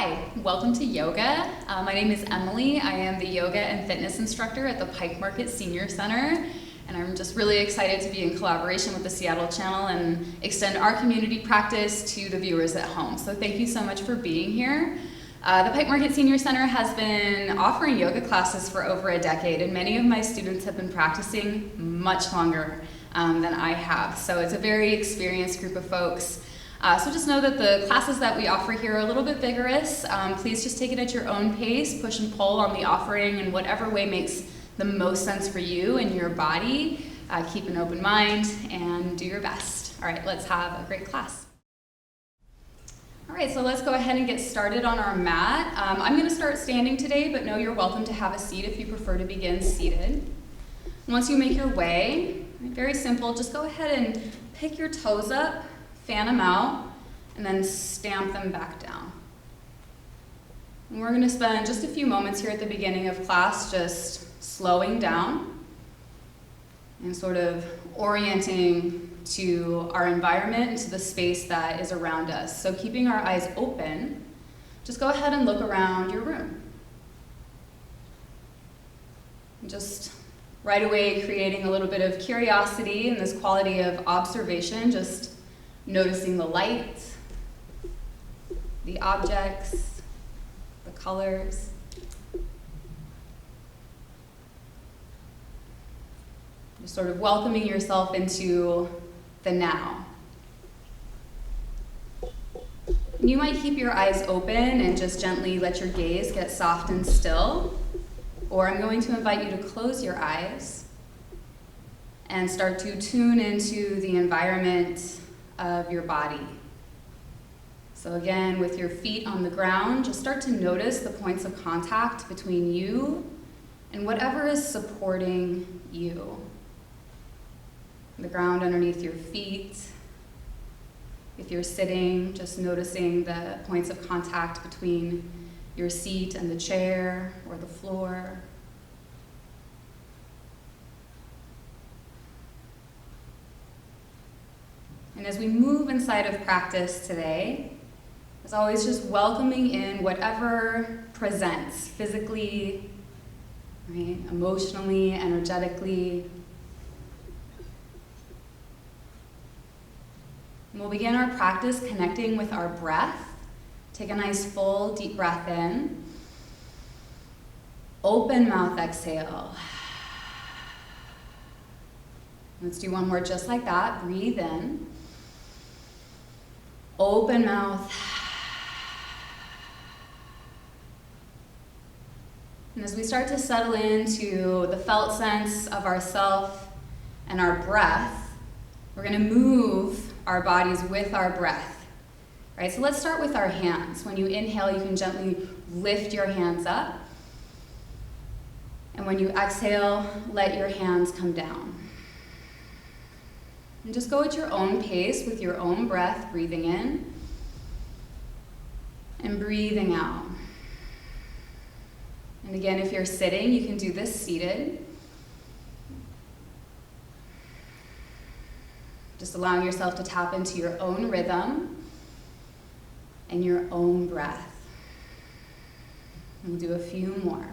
Hi, welcome to yoga. My name is Emily. I am the yoga and fitness instructor at the Pike Market Senior Center, and I'm just really excited to be in collaboration with the Seattle Channel and extend our community practice to the viewers at home. So thank you so much for being here. The Pike Market Senior Center has been offering yoga classes for over a decade, and many of my students have been practicing much longer than I have. So it's a very experienced group of folks. So just know that the classes that we offer here are a little bit vigorous. Please just take it at your own pace, push and pull on the offering in whatever way makes the most sense for you and your body. Keep an open mind and do your best. All right, let's have a great class. All right, so let's go ahead and get started on our mat. I'm going to start standing today, but know you're welcome to have a seat if you prefer to begin seated. Once you make your way, very simple, just go ahead and pick your toes up, fan them out, and then stamp them back down. And we're going to spend just a few moments here at the beginning of class just slowing down and sort of orienting to our environment and to the space that is around us. So keeping our eyes open, just go ahead and look around your room. And just right away creating a little bit of curiosity and this quality of observation, just noticing the light, the objects, the colors. Just sort of welcoming yourself into the now. And you might keep your eyes open and just gently let your gaze get soft and still. Or I'm going to invite you to close your eyes and start to tune into the environment of your body. So again, with your feet on the ground, just start to notice the points of contact between you and whatever is supporting you. The ground underneath your feet. If you're sitting, just noticing the points of contact between your seat and the chair or the floor. And as we move inside of practice today, as always, just welcoming in whatever presents physically, right, emotionally, energetically. And we'll begin our practice connecting with our breath. Take a nice full deep breath in. Open mouth exhale. Let's do one more just like that. Breathe in. Open mouth. And as we start to settle into the felt sense of ourself and our breath, we're going to move our bodies with our breath. Right? So let's start with our hands. When you inhale, you can gently lift your hands up. And when you exhale, let your hands come down. And just go at your own pace with your own breath, breathing in and breathing out. And again, if you're sitting, you can do this seated. Just allowing yourself to tap into your own rhythm and your own breath. We'll do a few more.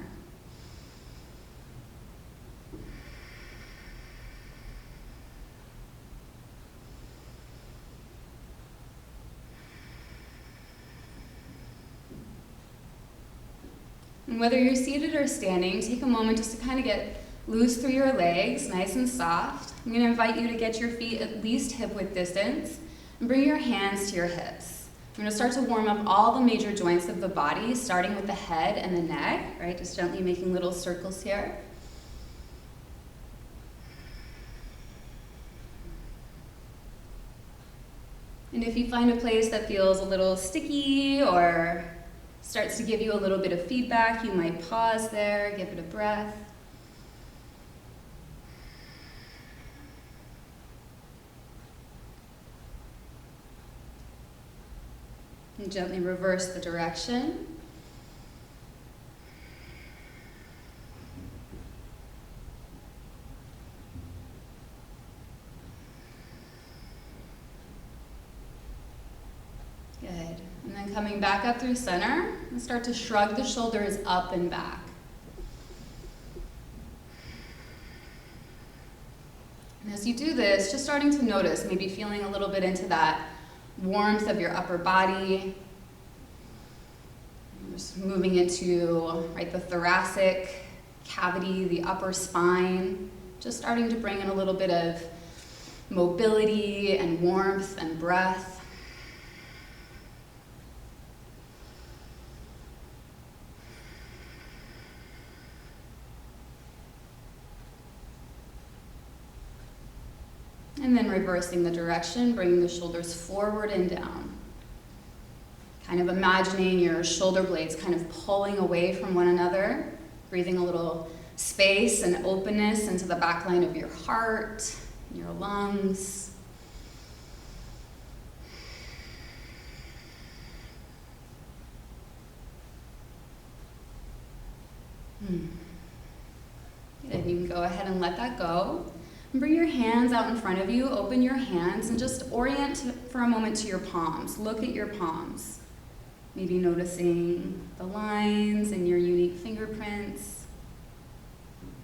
And whether you're seated or standing, take a moment just to kind of get loose through your legs, nice and soft. I'm going to invite you to get your feet at least hip-width distance and bring your hands to your hips. I'm going to start to warm up all the major joints of the body, starting with the head and the neck, right? Just gently making little circles here. And if you find a place that feels a little sticky or starts to give you a little bit of feedback, you might pause there, give it a breath. And gently reverse the direction. Good. And then then coming back up through center, and start to shrug the shoulders up and back. And as you do this, just starting to notice, maybe feeling a little bit into that warmth of your upper body. Just moving into the thoracic cavity, the upper spine, just starting to bring in a little bit of mobility and warmth and breath. And then reversing the direction, bringing the shoulders forward and down. Kind of imagining your shoulder blades kind of pulling away from one another, breathing a little space and openness into the back line of your heart, your lungs. And you can go ahead and let that go. And bring your hands out in front of you, open your hands, and just orient for a moment to your palms. Look at your palms. Maybe noticing the lines and your unique fingerprints.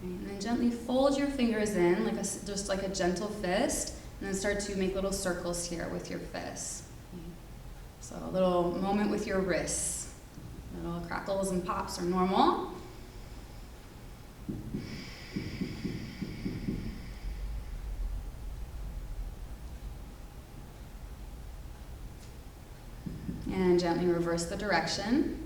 And then gently fold your fingers in, just like a gentle fist, and then start to make little circles here with your fists. So a little moment with your wrists. Little crackles and pops are normal. And gently reverse the direction.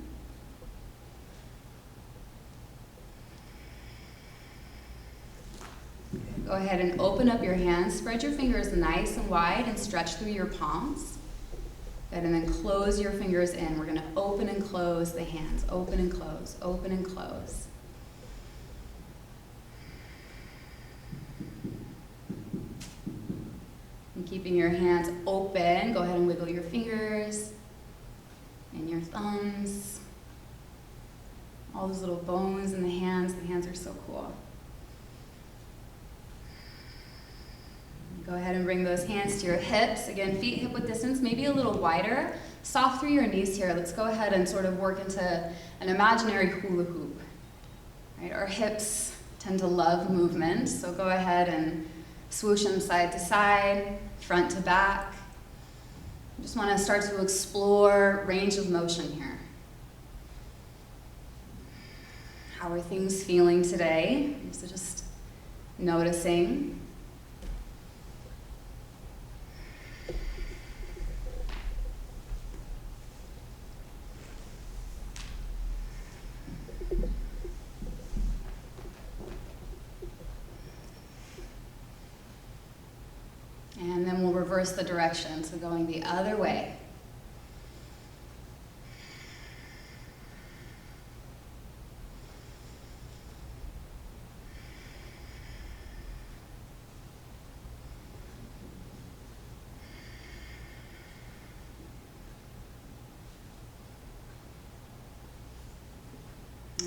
Go ahead and open up your hands. Spread your fingers nice and wide and stretch through your palms. Good, and then close your fingers in. We're going to open and close the hands. Open and close, open and close. And keeping your hands open, go ahead and wiggle your fingers and your thumbs. All those little bones in the hands. The hands are so cool. Go ahead and bring those hands to your hips. Again, feet hip-width distance, maybe a little wider. Soft through your knees here. Let's go ahead and sort of work into an imaginary hula hoop. Right? Our hips tend to love movement, so go ahead and swoosh them side to side, front to back. Just want to start to explore range of motion here. How are things feeling today? So just noticing. And then we'll reverse the direction, so going the other way.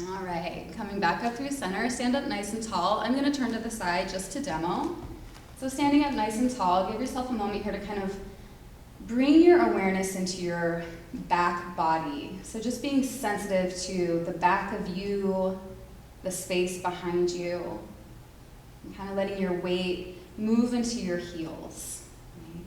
All right, coming back up through center, stand up nice and tall. I'm going to turn to the side just to demo. So standing up nice and tall, give yourself a moment here to kind of bring your awareness into your back body. So just being sensitive to the back of you, the space behind you, and kind of letting your weight move into your heels. Right?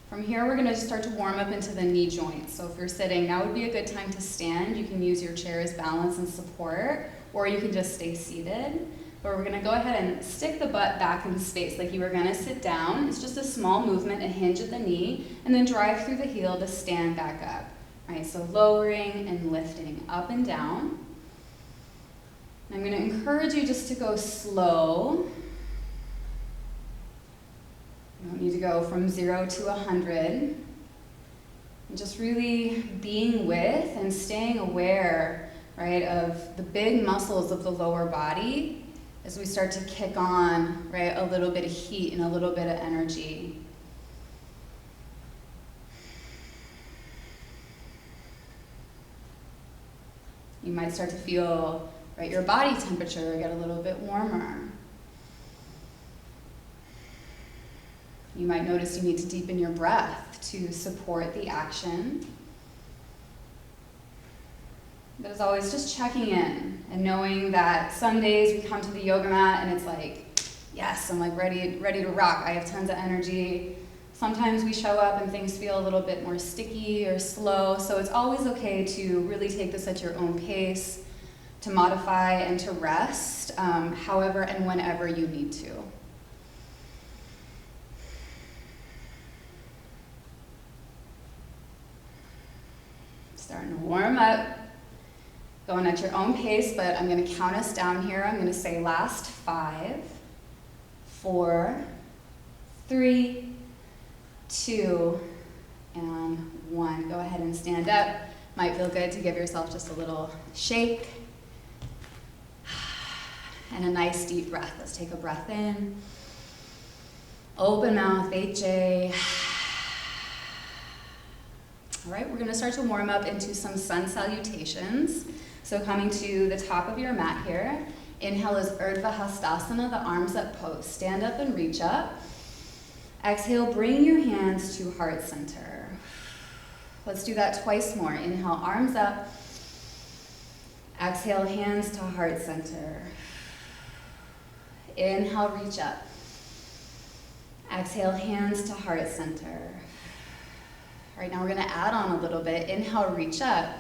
From here, we're going to start to warm up into the knee joints. So if you're sitting, now would be a good time to stand. You can use your chair as balance and support, or you can just stay seated. But we're going to go ahead and stick the butt back in space like you were going to sit down. It's just a small movement, a hinge at the knee, and then drive through the heel to stand back up. All right, so lowering and lifting up and down. I'm going to encourage you just to go slow. You don't need to go from 0 to 100. And just really being with and staying aware, right, of the big muscles of the lower body as we start to kick on, right, a little bit of heat and a little bit of energy. You might start to feel, right, your body temperature get a little bit warmer. You might notice you need to deepen your breath to support the action. But as always, just checking in and knowing that some days we come to the yoga mat and it's like, yes, I'm like ready to rock. I have tons of energy. Sometimes we show up and things feel a little bit more sticky or slow. So it's always okay to really take this at your own pace, to modify and to rest, however and whenever you need to. Starting to warm up, going at your own pace, but I'm going to count us down here. I'm going to say last 5, 4, 3, 2, and 1. Go ahead and stand up. Might feel good to give yourself just a little shake and a nice deep breath. Let's take a breath in. Open mouth, HA. All right, we're going to start to warm up into some sun salutations. So coming to the top of your mat here. Inhale is Urdhva Hastasana, the arms up pose. Stand up and reach up. Exhale, bring your hands to heart center. Let's do that twice more. Inhale, arms up. Exhale, hands to heart center. Inhale, reach up. Exhale, hands to heart center. All right, now we're going to add on a little bit. Inhale, reach up.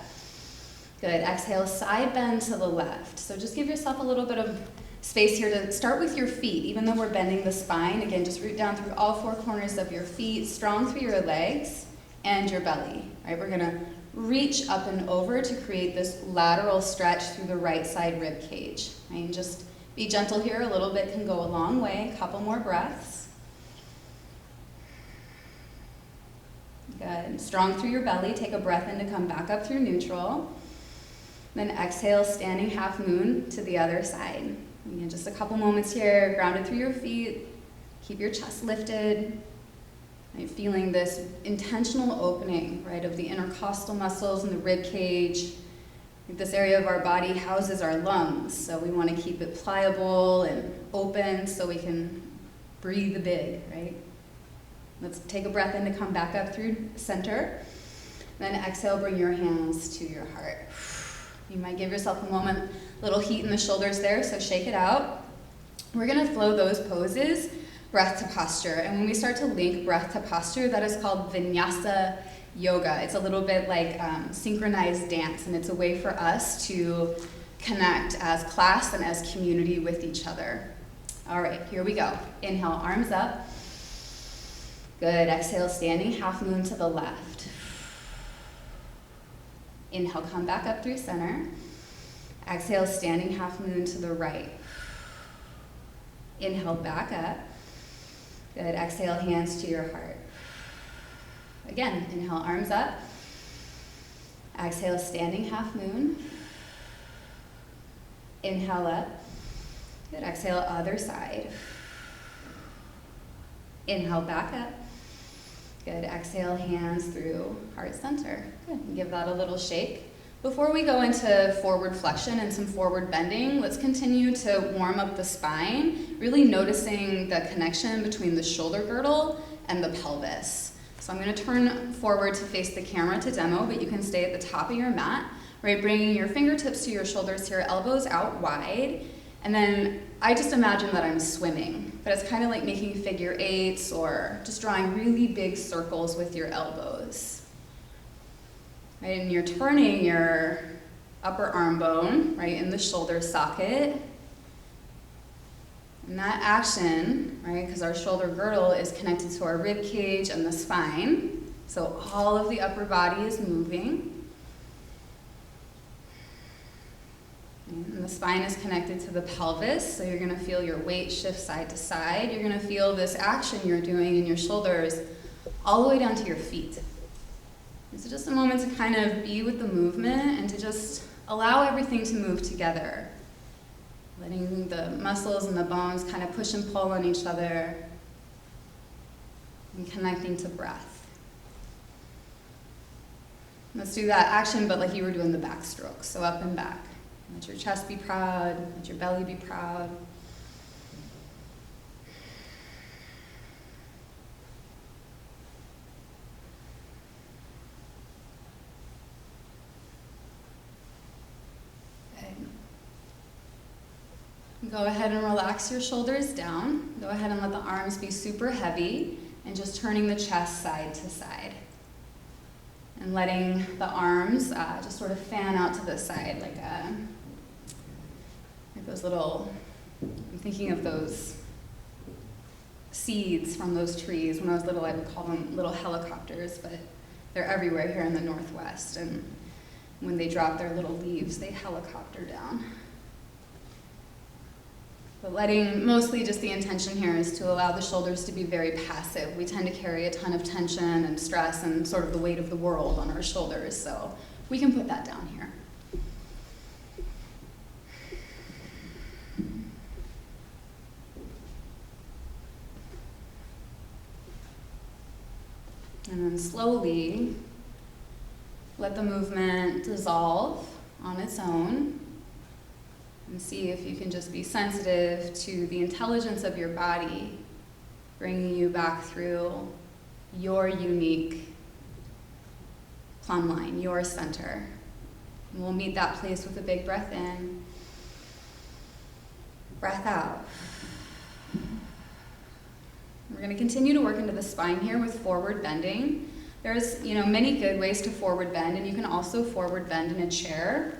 Good. Exhale, side bend to the left. So just give yourself a little bit of space here to start with your feet. Even though we're bending the spine, again, just root down through all 4 corners of your feet, strong through your legs and your belly. All right, we're going to reach up and over to create this lateral stretch through the right side rib cage. Right? And just be gentle here. A little bit can go a long way. A couple more breaths. Good. Strong through your belly. Take a breath in to come back up through neutral. Then exhale, standing half moon to the other side. Again, just a couple moments here, grounded through your feet. Keep your chest lifted. Right, feeling this intentional opening, right, of the intercostal muscles and the rib cage. This area of our body houses our lungs, so we want to keep it pliable and open so we can breathe big, right? Let's take a breath in to come back up through center. Then exhale, bring your hands to your heart. You might give yourself a moment, little heat in the shoulders there, so shake it out. We're going to flow those poses breath to posture. And when we start to link breath to posture, that is called vinyasa yoga. It's a little bit like synchronized dance, and it's a way for us to connect as class and as community with each other. All right, here we go. Inhale, arms up. Good. Exhale, standing half moon to the left. Inhale, come back up through center. Exhale, standing half moon to the right. Inhale, back up. Good. Exhale, hands to your heart. Again, inhale, arms up. Exhale, standing half moon. Inhale up. Good. Exhale, other side. Inhale, back up. Good. Exhale, hands through heart center. Good. And give that a little shake. Before we go into forward flexion and some forward bending, let's continue to warm up the spine, really noticing the connection between the shoulder girdle and the pelvis. So I'm going to turn forward to face the camera to demo, but you can stay at the top of your mat, right? Bringing your fingertips to your shoulders here, elbows out wide. And then I just imagine that I'm swimming, but it's kind of like making figure eights or just drawing really big circles with your elbows. Right, and you're turning your upper arm bone, right, in the shoulder socket. And that action, right, because our shoulder girdle is connected to our rib cage and the spine, so all of the upper body is moving. And the spine is connected to the pelvis, so you're going to feel your weight shift side to side. You're going to feel this action you're doing in your shoulders all the way down to your feet. And so just a moment to kind of be with the movement and to just allow everything to move together. Letting the muscles and the bones kind of push and pull on each other and connecting to breath. Let's do that action, but like you were doing the backstroke, so up and back. Let your chest be proud, let your belly be proud. go ahead and relax your shoulders down. Go ahead and let the arms be super heavy and just turning the chest side to side. And letting the arms just sort of fan out to the side like those little, I'm thinking of those seeds from those trees. When I was little, I would call them little helicopters, but they're everywhere here in the Northwest. And when they drop their little leaves, they helicopter down. But mostly just the intention here is to allow the shoulders to be very passive. We tend to carry a ton of tension and stress and sort of the weight of the world on our shoulders, so we can put that down here. And then slowly let the movement dissolve on its own. And see if you can just be sensitive to the intelligence of your body, bringing you back through your unique plumb line, your center. And we'll meet that place with a big breath in, breath out. We're going to continue to work into the spine here with forward bending. There's, many good ways to forward bend, and you can also forward bend in a chair.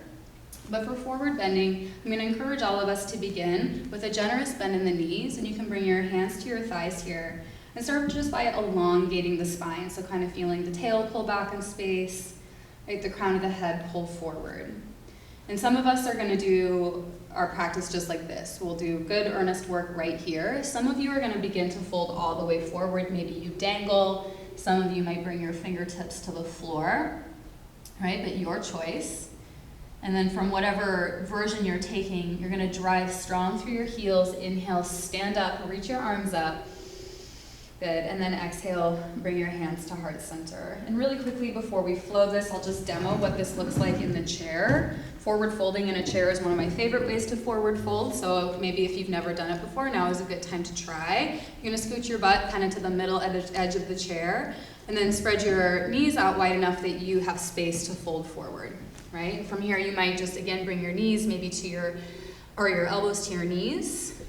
But for forward bending, I'm going to encourage all of us to begin with a generous bend in the knees, and you can bring your hands to your thighs here and start just by elongating the spine, so kind of feeling the tail pull back in space, right, the crown of the head pull forward. And some of us are going to do our practice just like this. We'll do good earnest work right here. Some of you are going to begin to fold all the way forward. Maybe you dangle. Some of you might bring your fingertips to the floor, right, but your choice. And then from whatever version you're taking, you're going to drive strong through your heels. Inhale, stand up, reach your arms up. Good. And then exhale, bring your hands to heart center. And really quickly before we flow this, I'll just demo what this looks like in the chair. Forward folding in a chair is one of my favorite ways to forward fold. So maybe if you've never done it before, now is a good time to try. You're going to scoot your butt kind of to the middle edge of the chair. And then spread your knees out wide enough that you have space to fold forward. Right? From here, you might just, again, bring your knees maybe to your elbows to your knees,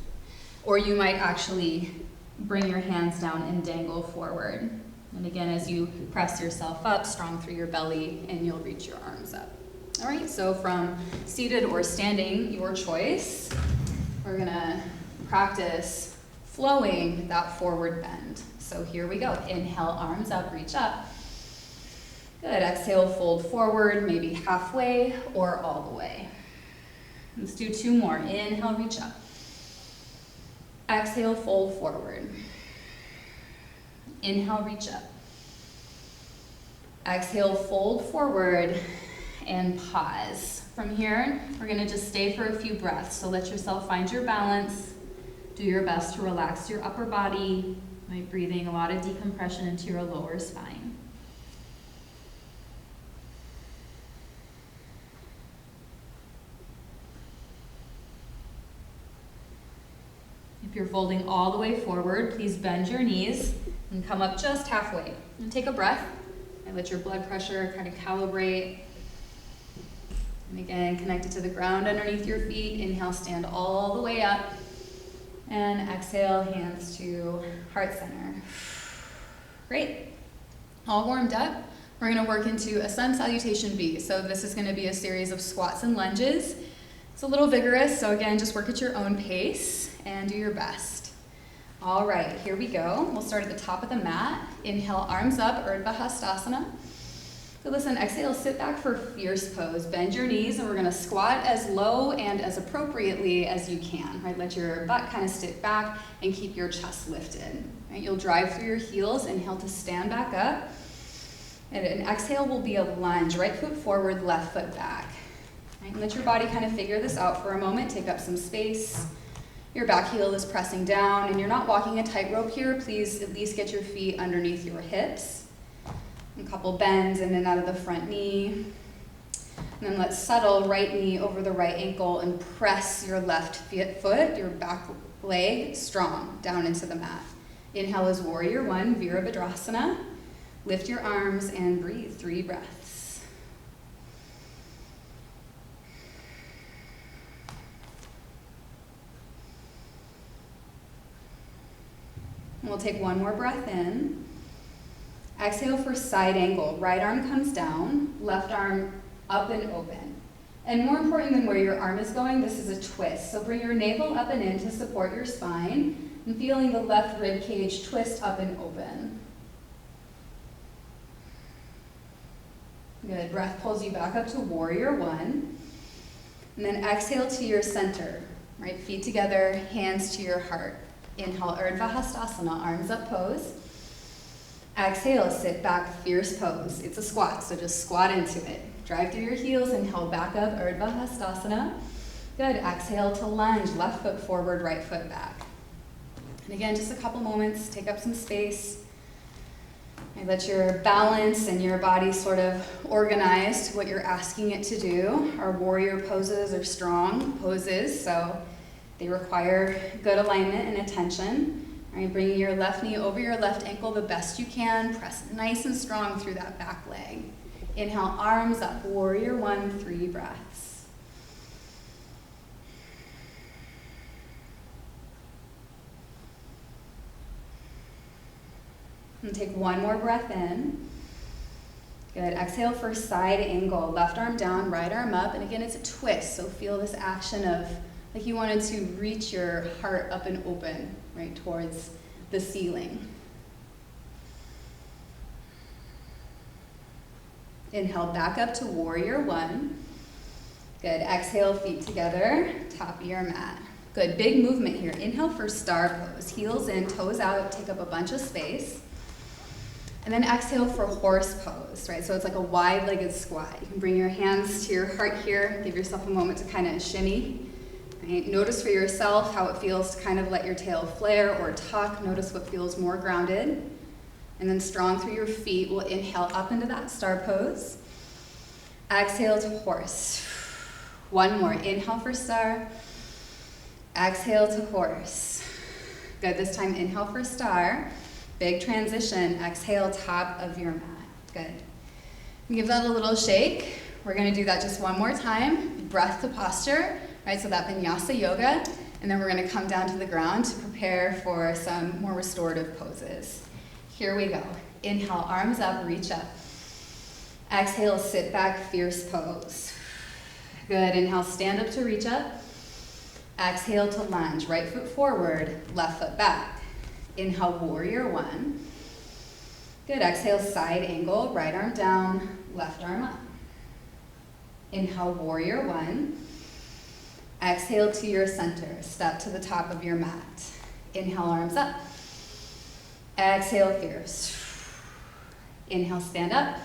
or you might actually bring your hands down and dangle forward. And again, as you press yourself up, strong through your belly, and you'll reach your arms up. All right, so from seated or standing, your choice, we're gonna practice flowing that forward bend. So here we go. Inhale, arms up, reach up. Good, exhale, fold forward, maybe halfway or all the way. Let's do two more. Inhale, reach up. Exhale, fold forward. Inhale, reach up. Exhale, fold forward and pause. From here, we're gonna just stay for a few breaths. So let yourself find your balance. Do your best to relax your upper body by breathing a lot of decompression into your lower spine. If you're folding all the way forward, please bend your knees and come up just halfway. And take a breath and let your blood pressure kind of calibrate. And again, connect it to the ground underneath your feet. Inhale, stand all the way up. And exhale, hands to heart center. Great. All warmed up. We're going to work into a sun salutation B. So this is going to be a series of squats and lunges. It's a little vigorous, so again, just work at your own pace and do your best. All right, here we go. We'll start at the top of the mat. Inhale, arms up, Urdhva Hastasana. So listen, exhale, sit back for fierce pose. Bend your knees, and we're gonna squat as low and as appropriately as you can, right? Let your butt kind of stick back and keep your chest lifted, right? You'll drive through your heels. Inhale to stand back up. And an exhale will be a lunge, right foot forward, left foot back. Right? And let your body kind of figure this out for a moment. Take up some space. Your back heel is pressing down, and you're not walking a tightrope here. Please at least get your feet underneath your hips. A couple bends in and out of the front knee. And then let's settle right knee over the right ankle and press your left foot, your back leg, strong down into the mat. Inhale is Warrior One, Virabhadrasana. Lift your arms and breathe. 3 breaths. We'll take one more breath in. Exhale for side angle. Right arm comes down, left arm up and open. And more important than where your arm is going, this is a twist. So bring your navel up and in to support your spine, and feeling the left rib cage twist up and open. Good, breath pulls you back up to warrior one. And then exhale to your center, right? Feet together, hands to your heart. Inhale, Urdhva Hastasana, arms up pose. Exhale, sit back, fierce pose. It's a squat, so just squat into it. Drive through your heels, inhale back up, Urdhva Hastasana. Good, exhale to lunge, left foot forward, right foot back. And again, just a couple moments, take up some space. And let your balance and your body sort of organize to what you're asking it to do. Our warrior poses are strong poses, so they require good alignment and attention. All right, bringing your left knee over your left ankle the best you can. Press nice and strong through that back leg. Inhale, arms up, warrior one, 3 breaths. And take one more breath in. Good, exhale for side angle. Left arm down, right arm up. And again, it's a twist, so feel this action of like you wanted to reach your heart up and open, right, towards the ceiling. Inhale, back up to warrior one. Good, exhale, feet together, top of your mat. Good, big movement here. Inhale for star pose. Heels in, toes out, take up a bunch of space. And then exhale for horse pose, right? So it's like a wide-legged squat. You can bring your hands to your heart here. Give yourself a moment to kind of shimmy. Right? Notice for yourself how it feels to kind of let your tail flare or tuck. Notice what feels more grounded. And then strong through your feet. We'll inhale up into that star pose. Exhale to horse. One more. Inhale for star. Exhale to horse. Good. This time, inhale for star. Big transition. Exhale, top of your mat. Good. Give that a little shake. We're going to do that just one more time. Breath to posture, right? So that vinyasa yoga. And then we're going to come down to the ground to prepare for some more restorative poses. Here we go. Inhale, arms up, reach up. Exhale, sit back, fierce pose. Good. Inhale, stand up to reach up. Exhale to lunge. Right foot forward, left foot back. Inhale, warrior one. Good, exhale, side angle, right arm down, left arm up. Inhale, warrior one. Exhale to your center, step to the top of your mat. Inhale, arms up. Exhale, fierce. Inhale, stand up.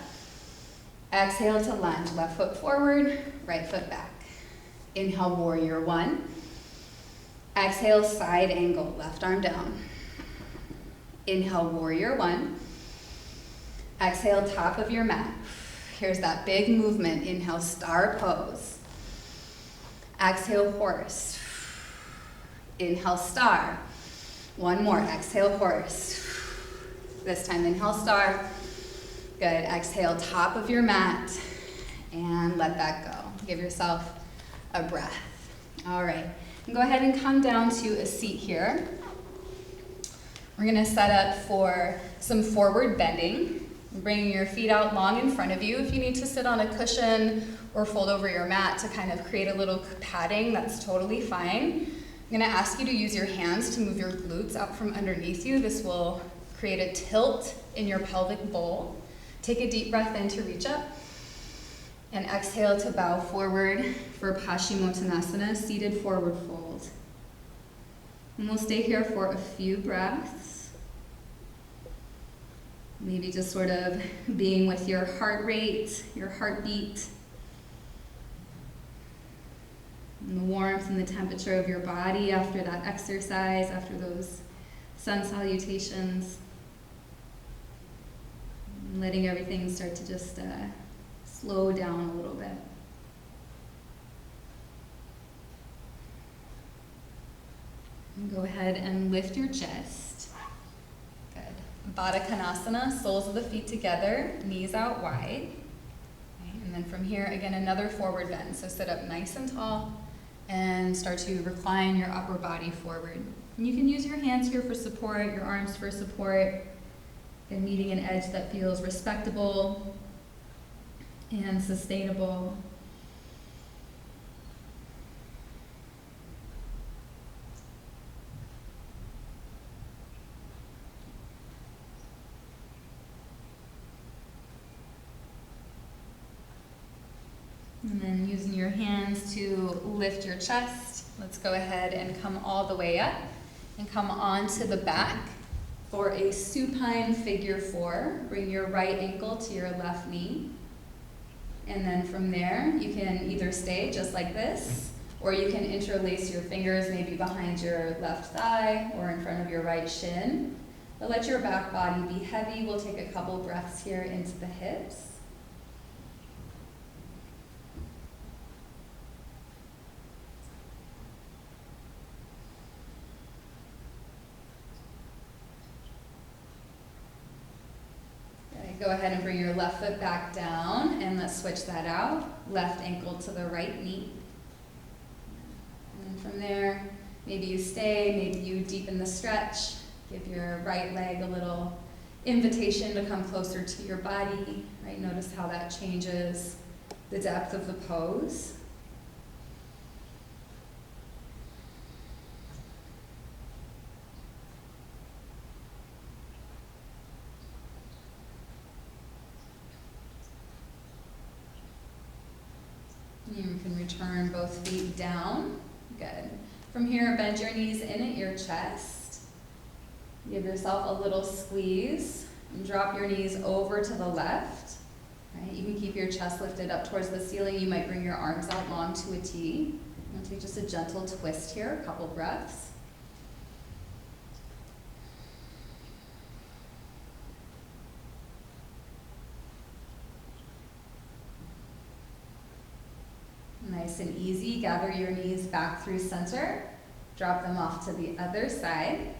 Exhale to lunge, left foot forward, right foot back. Inhale, warrior one. Exhale, side angle, left arm down. Inhale, warrior one. Exhale, top of your mat. Here's that big movement. Inhale, star pose. Exhale, horse. Inhale, star. One more. Exhale, horse. This time, inhale, star. Good. Exhale, top of your mat. And let that go. Give yourself a breath. All right. And go ahead and come down to a seat here. We're going to set up for some forward bending. Bringing your feet out long in front of you. If you need to sit on a cushion or fold over your mat to kind of create a little padding, that's totally fine. I'm going to ask you to use your hands to move your glutes out from underneath you. This will create a tilt in your pelvic bowl. Take a deep breath in to reach up. And exhale to bow forward for Paschimottanasana, seated forward fold. And we'll stay here for a few breaths. Maybe just sort of being with your heart rate, your heartbeat, and the warmth and the temperature of your body after that exercise, after those sun salutations. And letting everything start to just slow down a little bit. And go ahead and lift your chest. Good. Baddha Konasana, soles of the feet together, knees out wide. Okay. And then from here, again, another forward bend. So sit up nice and tall and start to recline your upper body forward. And you can use your hands here for support, your arms for support, and meeting an edge that feels respectable and sustainable. And then using your hands to lift your chest, let's go ahead and come all the way up and come onto the back for a supine figure 4. Bring your right ankle to your left knee. And then from there, you can either stay just like this, or you can interlace your fingers maybe behind your left thigh or in front of your right shin. But let your back body be heavy. We'll take a couple breaths here into the hips. Go ahead and bring your left foot back down, and let's switch that out. Left ankle to the right knee. And from there, maybe you stay, maybe you deepen the stretch. Give your right leg a little invitation to come closer to your body, right? Notice how that changes the depth of the pose. You can return both feet down. Good. From here, bend your knees in at your chest. Give yourself a little squeeze and drop your knees over to the left. Right? You can keep your chest lifted up towards the ceiling. You might bring your arms out long to a T. And take just a gentle twist here, a couple breaths. Nice and easy. Gather your knees back through center. Drop them off to the other side.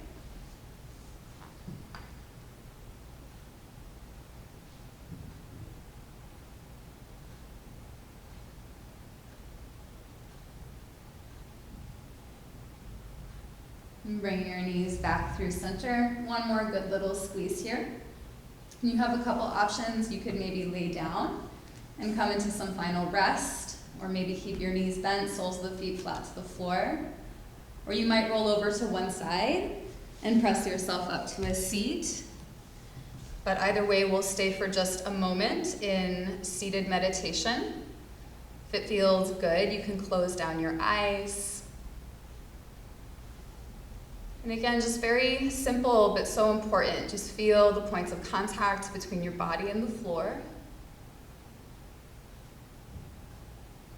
And bring your knees back through center. One more good little squeeze here. You have a couple options. You could maybe lay down and come into some final rest. Or maybe keep your knees bent, soles of the feet flat to the floor. Or you might roll over to one side and press yourself up to a seat. But either way, we'll stay for just a moment in seated meditation. If it feels good, you can close down your eyes. And again, just very simple, but so important. Just feel the points of contact between your body and the floor.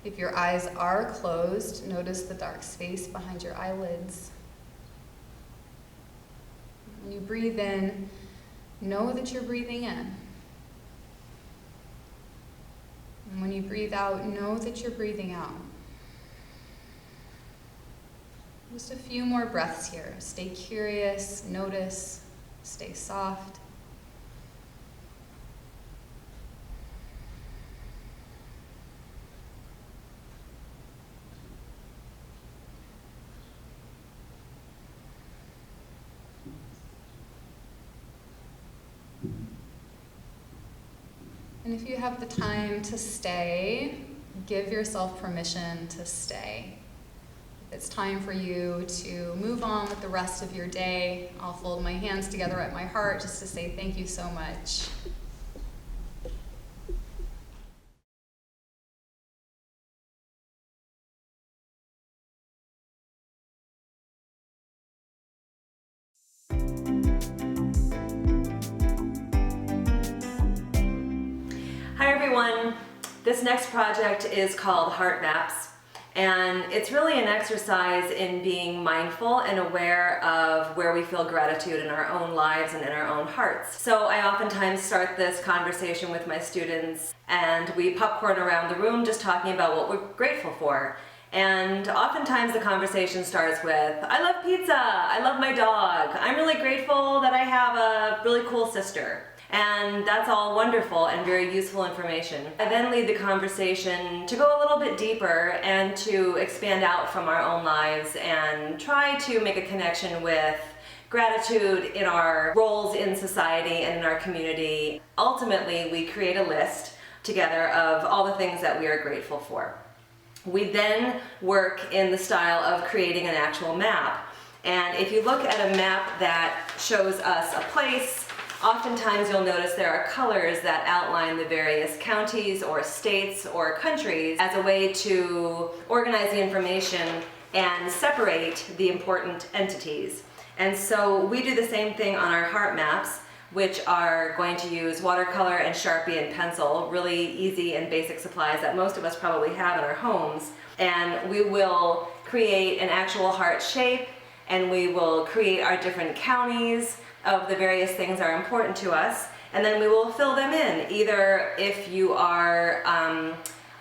If your eyes are closed, notice the dark space behind your eyelids. When you breathe in, know that you're breathing in. And when you breathe out, know that you're breathing out. Just a few more breaths here. Stay curious, notice, stay soft. And if you have the time to stay, give yourself permission to stay. If it's time for you to move on with the rest of your day, I'll fold my hands together at my heart just to say thank you so much. Hi everyone, this next project is called Heart Maps, and it's really an exercise in being mindful and aware of where we feel gratitude in our own lives and in our own hearts. So I oftentimes start this conversation with my students and we popcorn around the room just talking about what we're grateful for. And oftentimes the conversation starts with, I love pizza, I love my dog, I'm really grateful that I have a really cool sister. And that's all wonderful and very useful information. I then lead the conversation to go a little bit deeper and to expand out from our own lives and try to make a connection with gratitude in our roles in society and in our community. Ultimately, we create a list together of all the things that we are grateful for. We then work in the style of creating an actual map. And if you look at a map that shows us a place, oftentimes you'll notice there are colors that outline the various counties or states or countries as a way to organize the information and separate the important entities. And so we do the same thing on our heart maps, which are going to use watercolor and Sharpie and pencil, really easy and basic supplies that most of us probably have in our homes. And we will create an actual heart shape, and we will create our different counties of the various things that are important to us, and then we will fill them in. Either if you are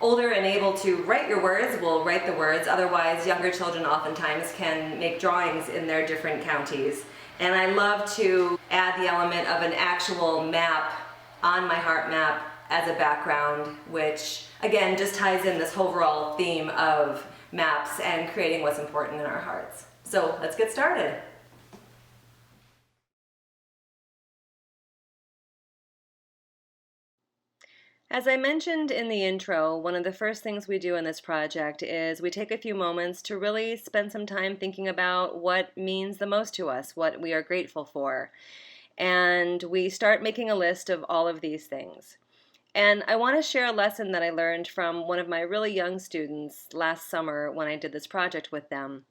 older and able to write your words, we'll write the words. Otherwise, younger children oftentimes can make drawings in their different counties. And I love to add the element of an actual map on my heart map as a background, which again just ties in this overall theme of maps and creating what's important in our hearts. So let's get started. As I mentioned in the intro, one of the first things we do in this project is we take a few moments to really spend some time thinking about what means the most to us, what we are grateful for. And we start making a list of all of these things. And I want to share a lesson that I learned from one of my really young students last summer when I did this project with them.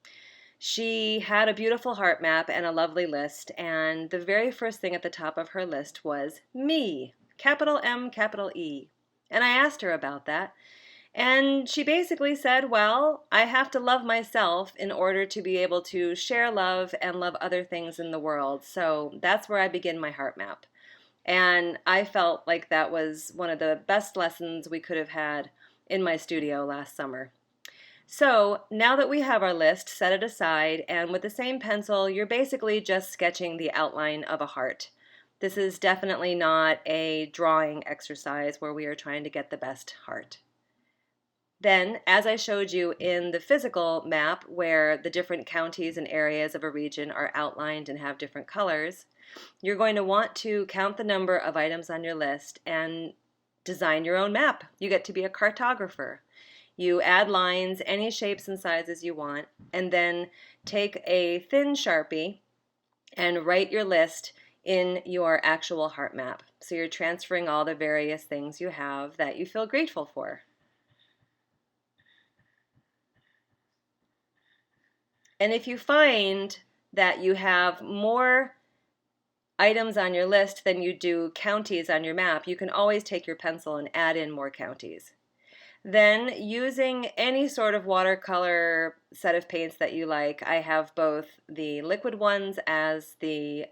She had a beautiful heart map and a lovely list, and the very first thing at the top of her list was me. Capital M, capital E. And I asked her about that. And she basically said, well, I have to love myself in order to be able to share love and love other things in the world. So that's where I begin my heart map. And I felt like that was one of the best lessons we could have had in my studio last summer. So now that we have our list, set it aside, and with the same pencil, you're basically just sketching the outline of a heart. This is definitely not a drawing exercise where we are trying to get the best heart. Then, as I showed you in the physical map where the different counties and areas of a region are outlined and have different colors, you're going to want to count the number of items on your list and design your own map. You get to be a cartographer. You add lines, any shapes and sizes you want, and then take a thin Sharpie and write your list in your actual heart map. So you're transferring all the various things you have that you feel grateful for. And if you find that you have more items on your list than you do counties on your map, you can always take your pencil and add in more counties. Then, using any sort of watercolor set of paints that you like, I have both the liquid ones as the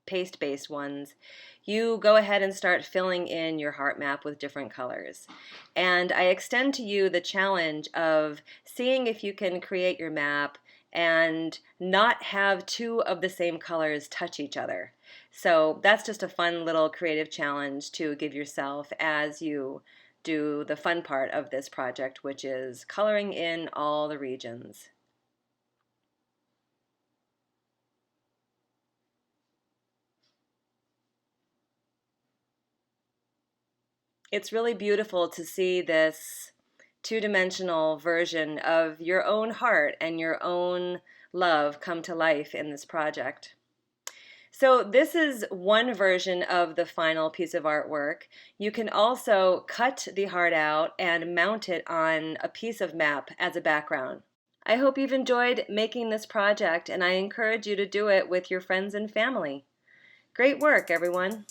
paste-based ones, you go ahead and start filling in your heart map with different colors. And I extend to you the challenge of seeing if you can create your map and not have two of the same colors touch each other. So that's just a fun little creative challenge to give yourself as you do the fun part of this project, which is coloring in all the regions. It's really beautiful to see this two-dimensional version of your own heart and your own love come to life in this project. So this is one version of the final piece of artwork. You can also cut the heart out and mount it on a piece of map as a background. I hope you've enjoyed making this project, and I encourage you to do it with your friends and family. Great work, everyone!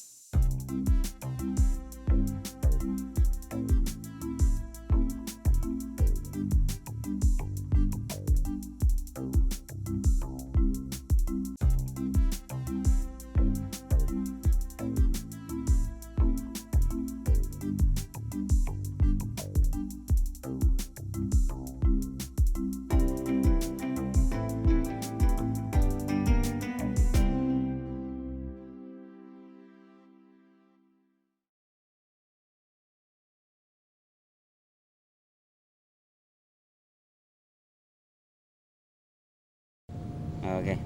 Okay.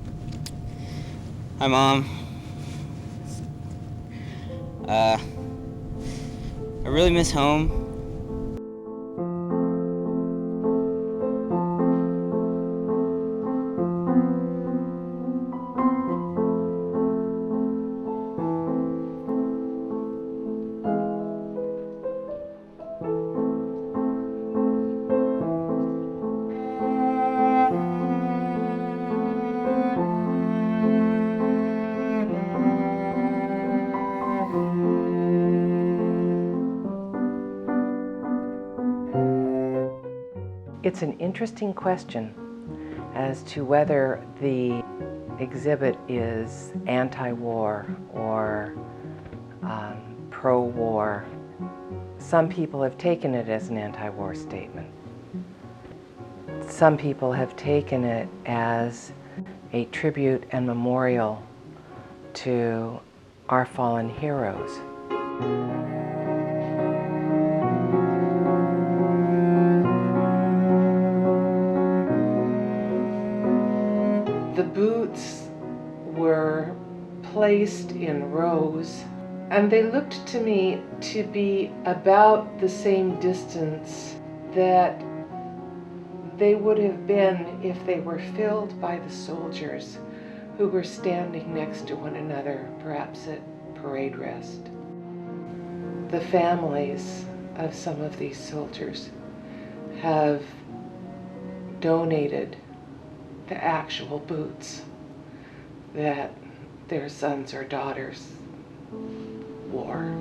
Hi, Mom. I really miss home. It's an interesting question as to whether the exhibit is anti-war or pro-war. Some people have taken it as an anti-war statement. Some people have taken it as a tribute and memorial to our fallen heroes. The boots were placed in rows, and they looked to me to be about the same distance that they would have been if they were filled by the soldiers who were standing next to one another, perhaps at parade rest. The families of some of these soldiers have donated the actual boots that their sons or daughters wore.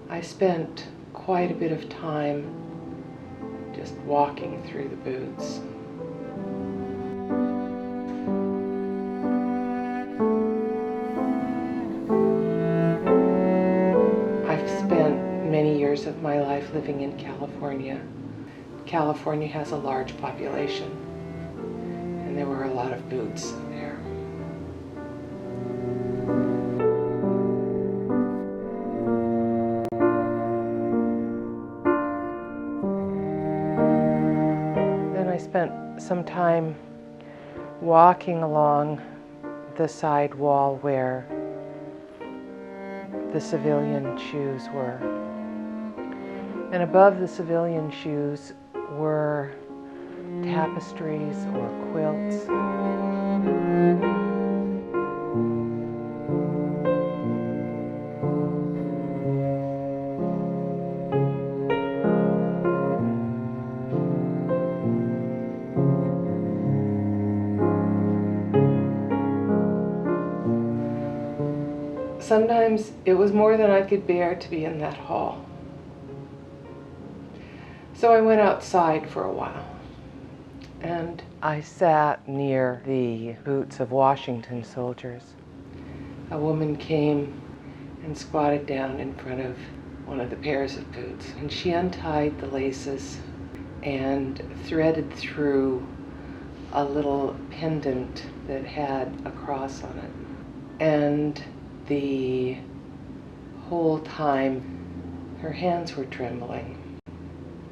I spent quite a bit of time just walking through the boots. I've spent many years of my life living in California. California has a large population, and there were a lot of boots there. Then I spent some time walking along the side wall where the civilian shoes were. And above the civilian shoes were tapestries or quilts. Sometimes it was more than I could bear to be in that hall. So I went outside for a while, and I sat near the boots of Washington soldiers. A woman came and squatted down in front of one of the pairs of boots, and she untied the laces and threaded through a little pendant that had a cross on it. And the whole time, her hands were trembling.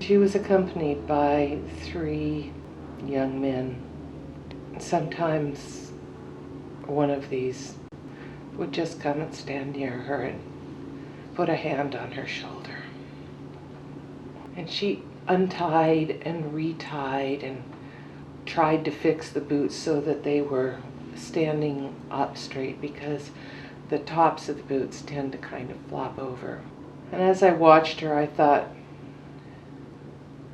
She was accompanied by 3 young men. Sometimes one of these would just come and stand near her and put a hand on her shoulder. And she untied and retied and tried to fix the boots so that they were standing up straight, because the tops of the boots tend to kind of flop over. And as I watched her, I thought,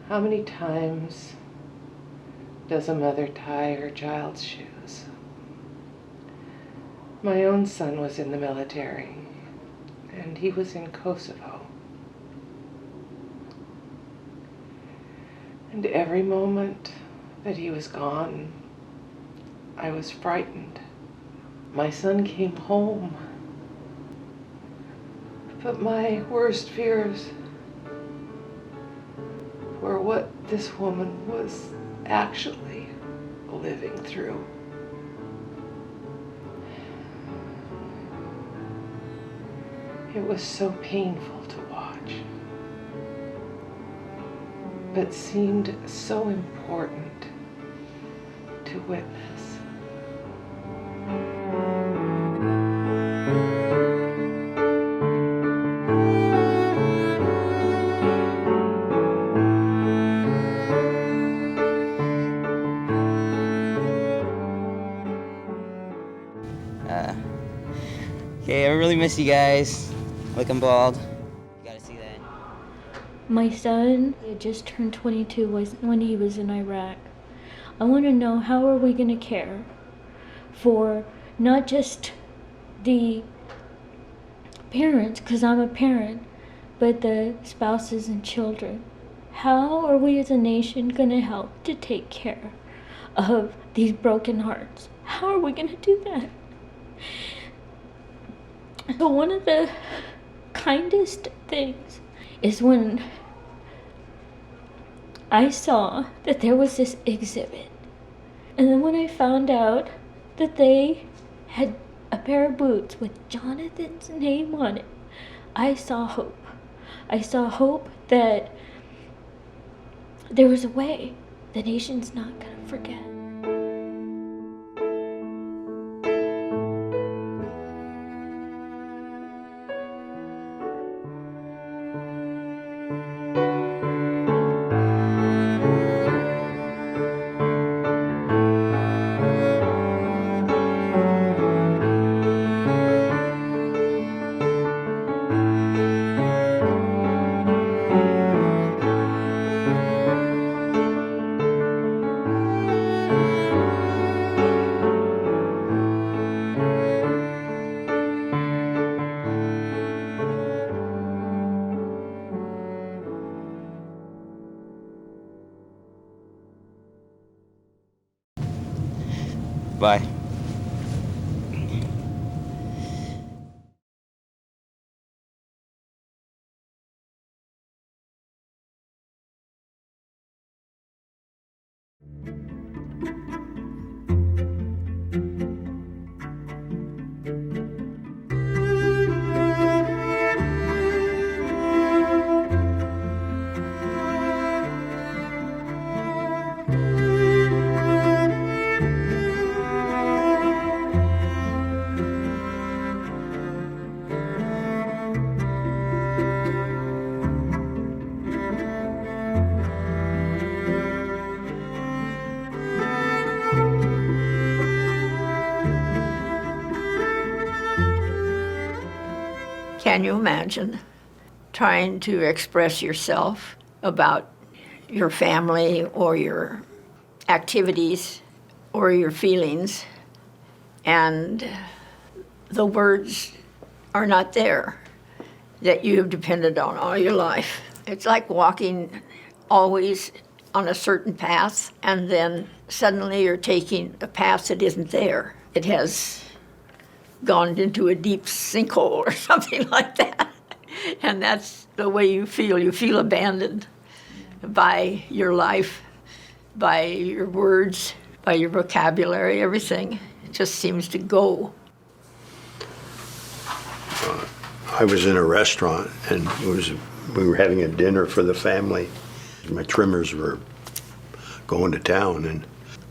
how many times does a mother tie her child's shoes? My own son was in the military, and he was in Kosovo. And every moment that he was gone, I was frightened. My son came home, but my worst fears were what this woman was actually living through. It was so painful to watch, but seemed so important to witness. Okay, I really miss you guys. Look, I'm bald. You gotta see that. My son had just turned 22 when he was in Iraq. I want to know, how are we going to care for not just the parents, because I'm a parent, but the spouses and children? How are we as a nation going to help to take care of these broken hearts? How are we going to do that? So one of the kindest things is when I saw that there was this exhibit. And then when I found out that they had a pair of boots with Jonathan's name on it, I saw hope. I saw hope that there was a way the nation's not going to forget. Bye. Can you imagine trying to express yourself about your family or your activities or your feelings, and the words are not there that you have depended on all your life? It's like walking always on a certain path, and then suddenly you're taking a path that isn't there. It has gone into a deep sinkhole or something like that. And that's the way you feel. You feel abandoned by your life, by your words, by your vocabulary, everything. It just seems to go. I was in a restaurant and we were having a dinner for the family. My trimmers were going to town, and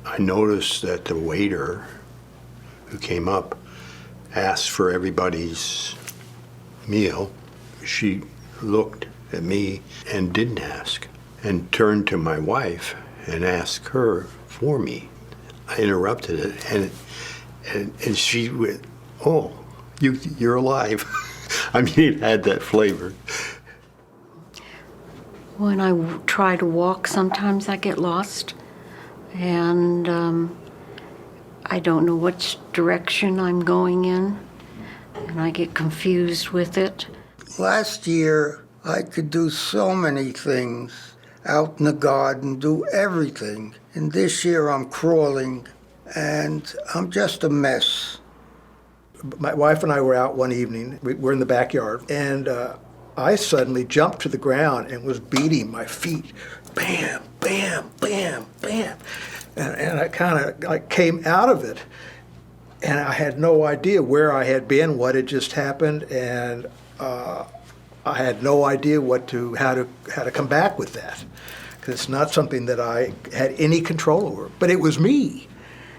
I noticed that the waiter who came up asked for everybody's meal. She looked at me and didn't ask, and turned to my wife and asked her for me. I interrupted it, and she went, "Oh, you're alive." I mean, it had that flavor. When I try to walk, sometimes I get lost, and I don't know which direction I'm going in, and I get confused with it. Last year, I could do so many things, out in the garden, do everything. And this year I'm crawling, and I'm just a mess. My wife and I were out one evening. We're in the backyard, and I suddenly jumped to the ground and was beating my feet. Bam, bam, bam, bam. And I kind of like came out of it, and I had no idea where I had been, what had just happened, and I had no idea how to come back with that, because it's not something that I had any control over. But it was me.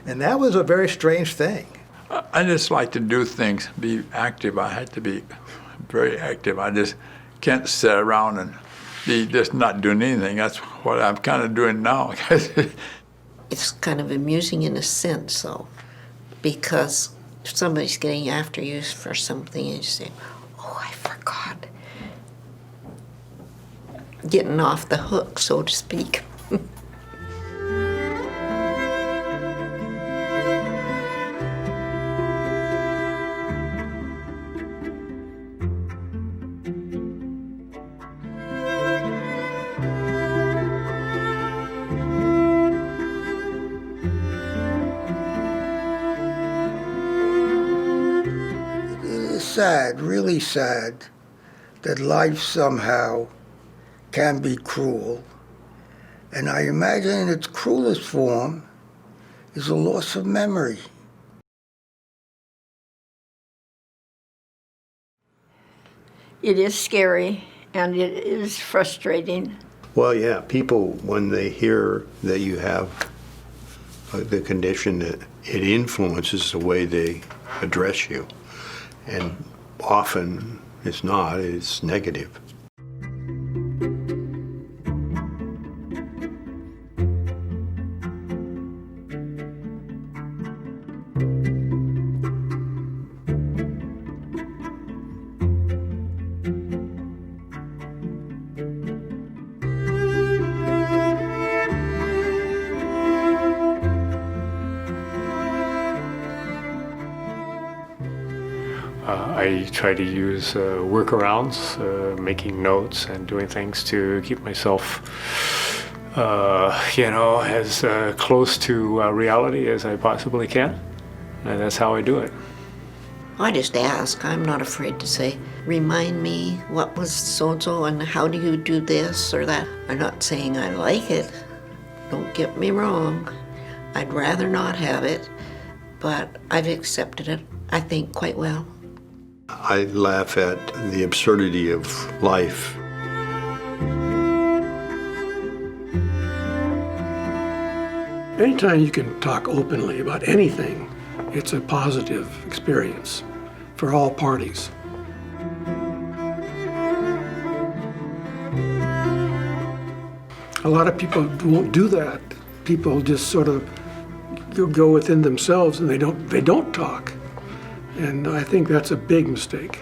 And that was a very strange thing. I just like to do things, be active. I had to be very active. I just can't sit around and be just not doing anything. That's what I'm kind of doing now. It's kind of amusing in a sense, though, because if somebody's getting after you for something and you say, oh, I forgot. Getting off the hook, so to speak. Sad, really sad, that life somehow can be cruel. And I imagine in its cruelest form is a loss of memory. It is scary and it is frustrating. Well, yeah, people, when they hear that you have the condition, that it influences the way they address you. And often it's not, it's negative. I try to use workarounds, making notes and doing things to keep myself, as close to reality as I possibly can. And that's how I do it. I just ask. I'm not afraid to say, remind me what was so-and-so and how do you do this or that. I'm not saying I like it. Don't get me wrong. I'd rather not have it, but I've accepted it, I think, quite well. I laugh at the absurdity of life. Anytime you can talk openly about anything, it's a positive experience for all parties. A lot of people won't do that. People just sort of go within themselves and they don't talk. And I think that's a big mistake.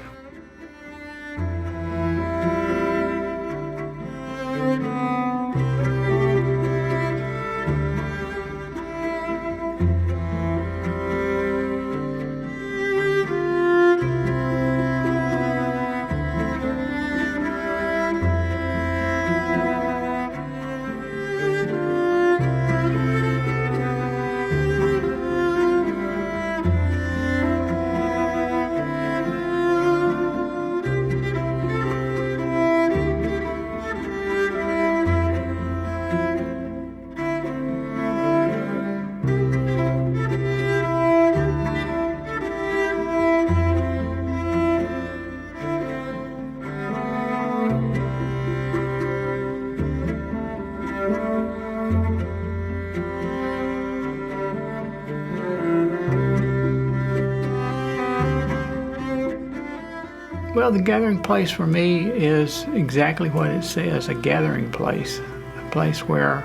Well, the gathering place for me is exactly what it says, a gathering place. A place where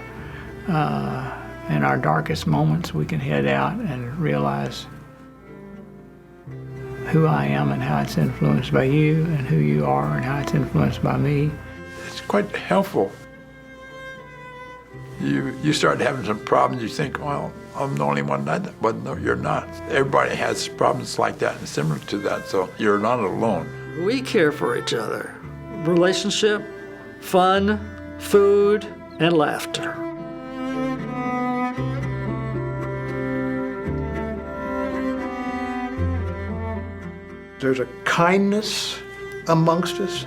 in our darkest moments we can head out and realize who I am and how it's influenced by you, and who you are and how it's influenced by me. It's quite helpful. You start having some problems, you think, well, I'm the only one that, but no, you're not. Everybody has problems like that and similar to that, so you're not alone. We care for each other. Relationship, fun, food, and laughter. There's a kindness amongst us.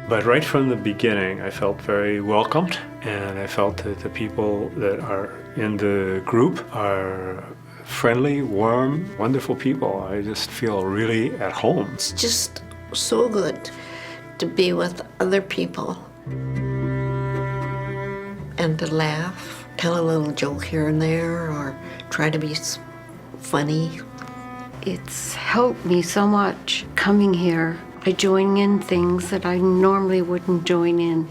But right from the beginning, I felt very welcomed, and I felt that the people that are in the group are friendly, warm, wonderful people. I just feel really at home. It's just so good to be with other people and to laugh, tell a little joke here and there, or try to be funny. It's helped me so much coming here. I join in things that I normally wouldn't join in,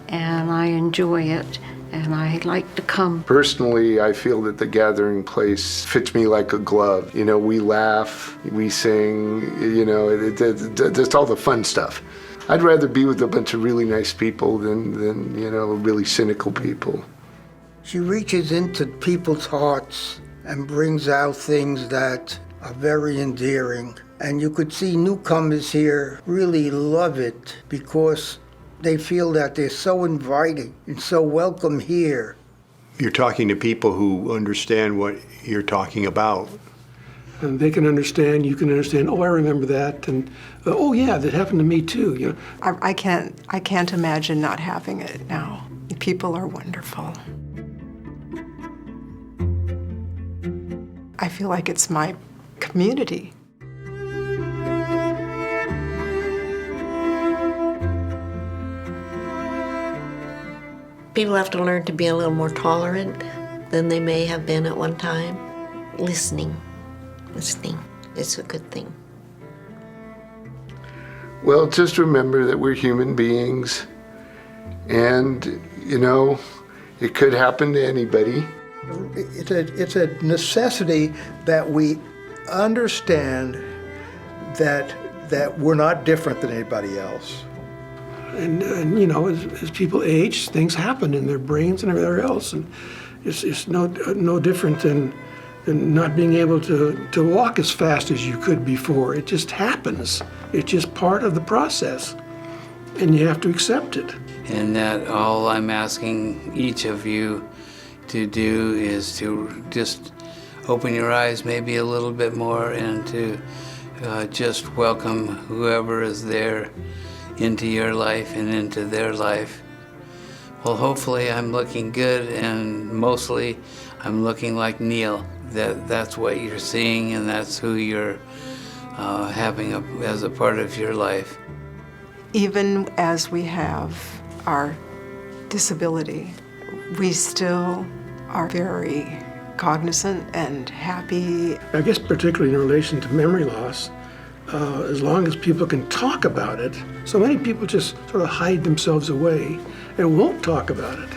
and I enjoy it, and I like to come. Personally, I feel that the gathering place fits me like a glove. You know, we laugh, we sing, you know, just all the fun stuff. I'd rather be with a bunch of really nice people than you know, really cynical people. She reaches into people's hearts and brings out things that are very endearing. And you could see newcomers here really love it because they feel that they're so inviting and so welcome here. You're talking to people who understand what you're talking about. And they can understand, you can understand, oh, I remember that, and oh yeah, that happened to me too. You know? I can't imagine not having it now. People are wonderful. I feel like it's my community. People have to learn to be a little more tolerant than they may have been at one time. Listening is a good thing. Well, just remember that we're human beings, and, you know, it could happen to anybody. It's a necessity that we understand that we're not different than anybody else. And you know, as people age, things happen in their brains and everything else, and it's no different than not being able to walk as fast as you could before. It just happens. It's just part of the process, and you have to accept it. And that all I'm asking each of you to do is to just open your eyes maybe a little bit more and to just welcome whoever is there into your life and into their life. Well, hopefully I'm looking good, and mostly I'm looking like Neil. That's what you're seeing, and that's who you're having as a part of your life. Even as we have our disability, we still are very cognizant and happy. I guess particularly in relation to memory loss, as long as people can talk about it. So many people just sort of hide themselves away and won't talk about it.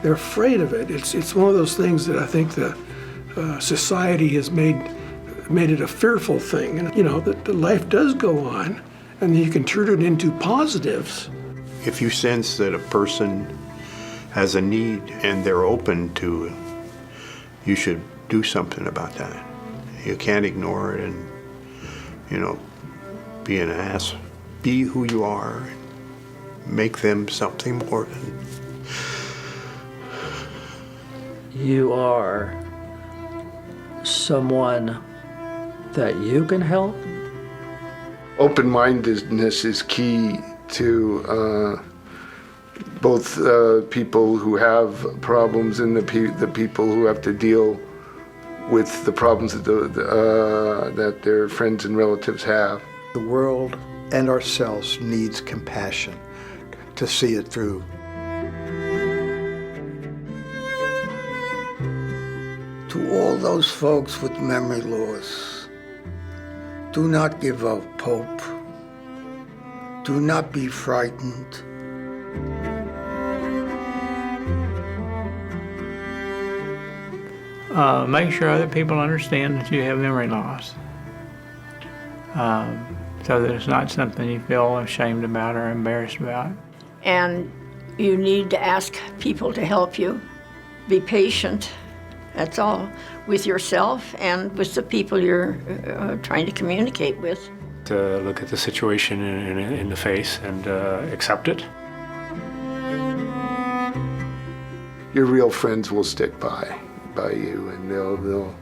They're afraid of it. It's one of those things that I think the society has made it a fearful thing. And you know, that the life does go on, and you can turn it into positives. If you sense that a person has a need and they're open to it, you should do something about that. You can't ignore it and, you know, be an ass. Be who you are. Make them something more than... You are someone that you can help. Open-mindedness is key to both people who have problems and the people who have to deal with the problems that their friends and relatives have. The world and ourselves needs compassion to see it through. To all those folks with memory loss, do not give up hope. Do not be frightened. Make sure other people understand that you have memory loss, so that it's not something you feel ashamed about or embarrassed about. And you need to ask people to help you. Be patient, that's all, with yourself and with the people you're trying to communicate with. To look at the situation in the face and accept it. Your real friends will stick by you, and they'll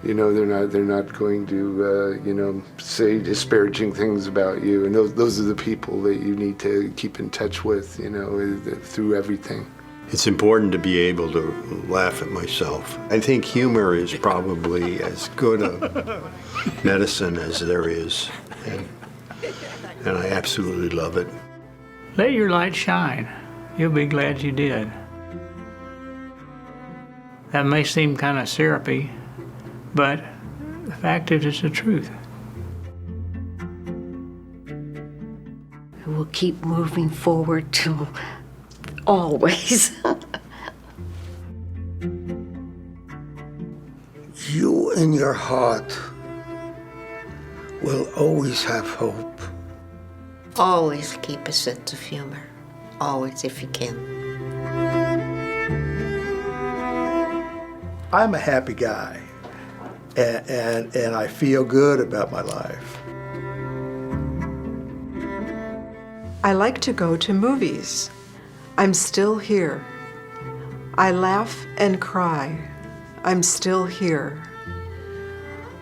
you know, they're not going to you know, say disparaging things about you, and those are the people that you need to keep in touch with, you know, through everything. It's important to be able to laugh at myself. I think humor is probably as good a medicine as there is, and I absolutely love it. Let your light shine. You'll be glad you did. That may seem kind of syrupy, but the fact is, it's the truth. We'll keep moving forward till always. You in your heart will always have hope. Always keep a sense of humor. Always, if you can. I'm a happy guy, and I feel good about my life. I like to go to movies. I'm still here. I laugh and cry. I'm still here.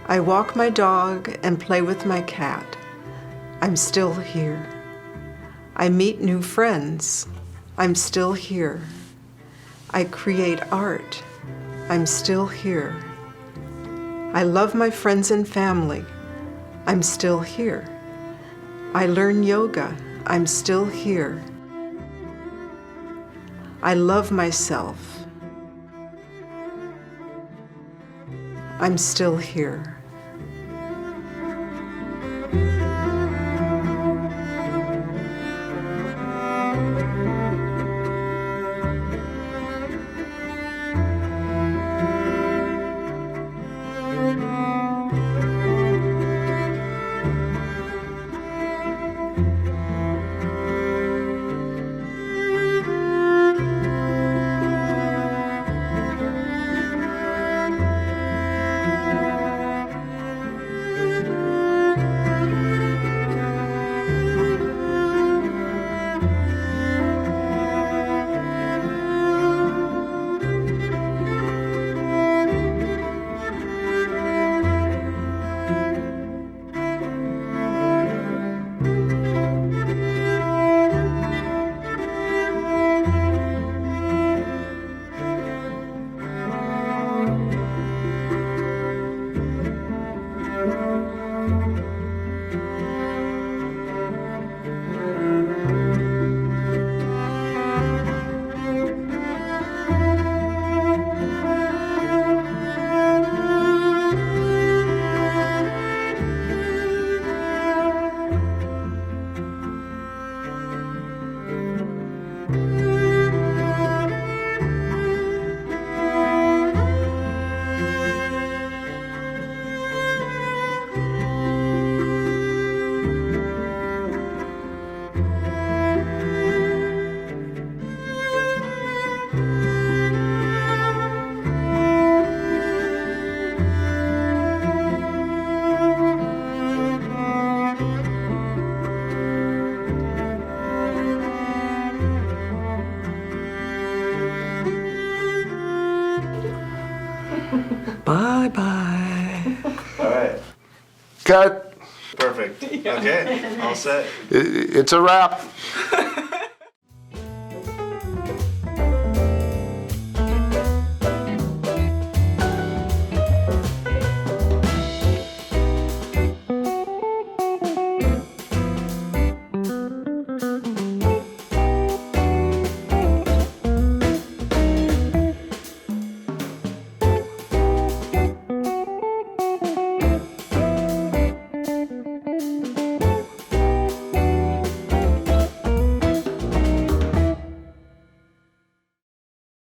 I walk my dog and play with my cat. I'm still here. I meet new friends. I'm still here. I create art. I'm still here. I love my friends and family. I'm still here. I learn yoga. I'm still here. I love myself. I'm still here. Bye-bye. All right. Cut. Perfect. Okay, all set. It's a wrap.